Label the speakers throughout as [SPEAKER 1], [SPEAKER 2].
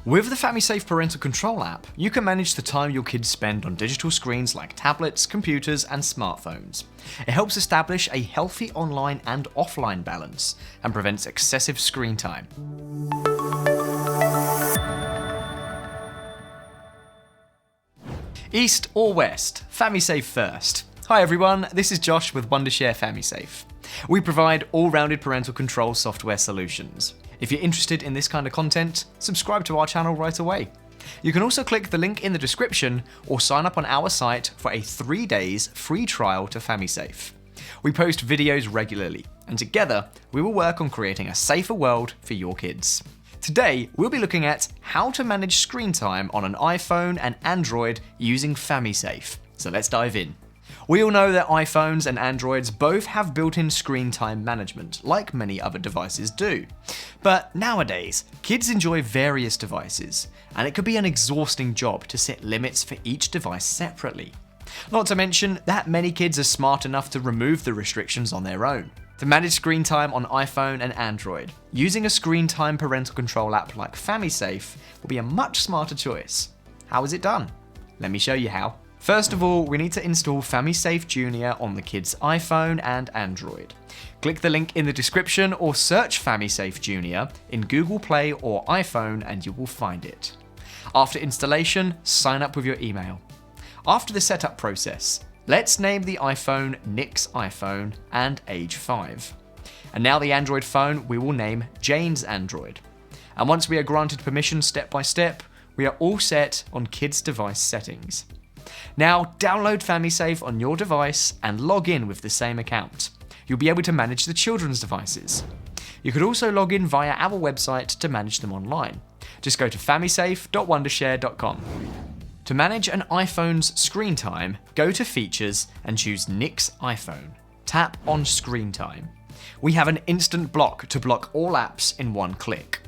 [SPEAKER 1] With the FamiSafe Parental Control app, you can manage the time your kids spend on digital screens like tablets, computers, and smartphones. It helps establish a healthy online and offline balance and prevents excessive screen time. East or West? FamiSafe first. Hi everyone, this is Josh with Wondershare FamiSafe. We provide all-rounded parental control software solutions. If you're interested in this kind of content, subscribe to our channel right away. You can also click the link in the description or sign up on our site for a 3 days free trial to FamiSafe. We post videos regularly, and together we will work on creating a safer world for your kids. Today, we'll be looking at how to manage screen time on an iPhone and Android using FamiSafe. So let's dive in. We all know that iPhones and Androids both have built-in screen time management, like many other devices do. But nowadays, kids enjoy various devices, and it could be an exhausting job to set limits for each device separately. Not to mention that many kids are smart enough to remove the restrictions on their own. To manage screen time on iPhone and Android, using a screen time parental control app like FamiSafe will be a much smarter choice. How is it done? Let me show you how. First of all, we need to install FamiSafe Jr on the kid's iPhone and Android. Click the link in the description or search FamiSafe Jr in Google Play or iPhone and you will find it. After installation, sign up with your email. After the setup process, let's name the iPhone Nick's iPhone and age 5. And now the Android phone we will name Jane's Android. And once we are granted permission step by step, we are all set on kids' device settings. Now download FamiSafe on your device and log in with the same account. You'll be able to manage the children's devices. You could also log in via our website to manage them online. Just go to famisafe.wondershare.com. To manage an iPhone's screen time, go to Features and choose Nick's iPhone. Tap on Screen Time. We have an instant block to block all apps in one click.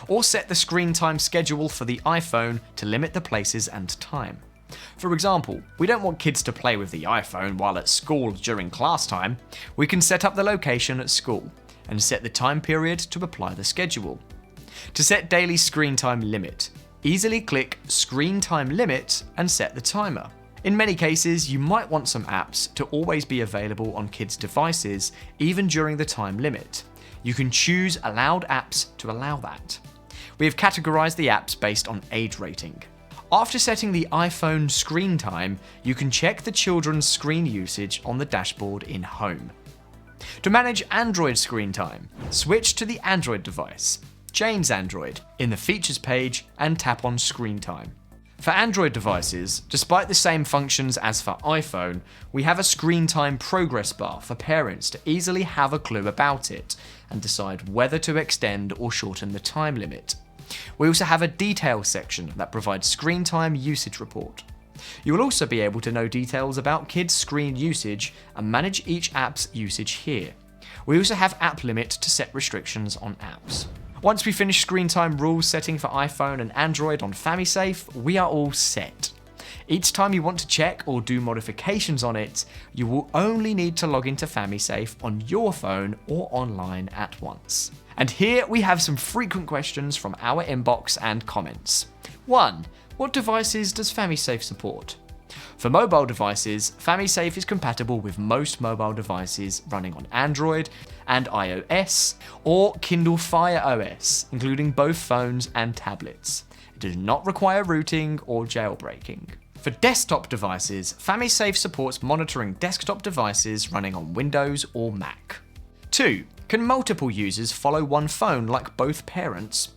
[SPEAKER 1] Or set the screen time schedule for the iPhone to limit the places and time. For example, we don't want kids to play with the iPhone while at school during class time. We can set up the location at school and set the time period to apply the schedule. To set daily screen time limit, easily click Screen Time Limit and set the timer. In many cases, you might want some apps to always be available on kids' devices even during the time limit. You can choose Allowed Apps to allow that. We have categorized the apps based on age rating. After setting the iPhone screen time, you can check the children's screen usage on the dashboard in Home. To manage Android screen time, switch to the Android device, Jane's Android, in the Features page and tap on Screen Time. For Android devices, despite the same functions as for iPhone, we have a screen time progress bar for parents to easily have a clue about it and decide whether to extend or shorten the time limit. We also have a details section that provides screen time usage report. You will also be able to know details about kids' screen usage and manage each app's usage here. We also have app limit to set restrictions on apps. Once we finish screen time rules setting for iPhone and Android on FamiSafe, we are all set. Each time you want to check or do modifications on it, you will only need to log into FamiSafe on your phone or online at once. And here we have some frequent questions from our inbox and comments. 1. What devices does FamiSafe support? For mobile devices, FamiSafe is compatible with most mobile devices running on Android and iOS or Kindle Fire OS, including both phones and tablets. It does not require rooting or jailbreaking. For desktop devices, FamiSafe supports monitoring desktop devices running on Windows or Mac. 2. Can multiple users follow one phone like both parents?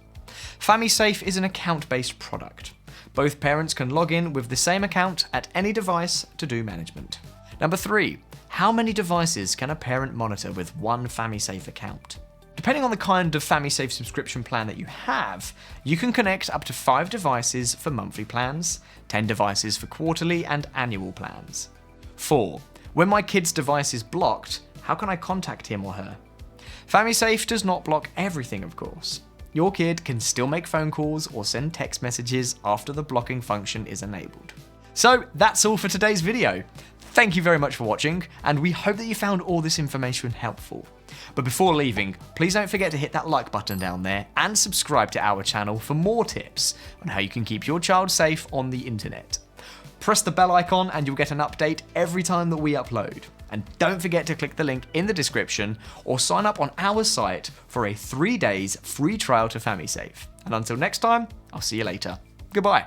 [SPEAKER 1] FamiSafe is an account-based product. Both parents can log in with the same account at any device to do management. Number 3. How many devices can a parent monitor with one FamiSafe account? Depending on the kind of FamiSafe subscription plan that you have, you can connect up to 5 devices for monthly plans, 10 devices for quarterly and annual plans. 4. When my kid's device is blocked, how can I contact him or her? FamiSafe does not block everything, of course. Your kid can still make phone calls or send text messages after the blocking function is enabled. So that's all for today's video. Thank you very much for watching, and we hope that you found all this information helpful. But before leaving, please don't forget to hit that like button down there and subscribe to our channel for more tips on how you can keep your child safe on the internet. Press the bell icon and you'll get an update every time that we upload. And don't forget to click the link in the description or sign up on our site for a 3 days free trial to FamiSafe. And until next time, I'll see you later. Goodbye.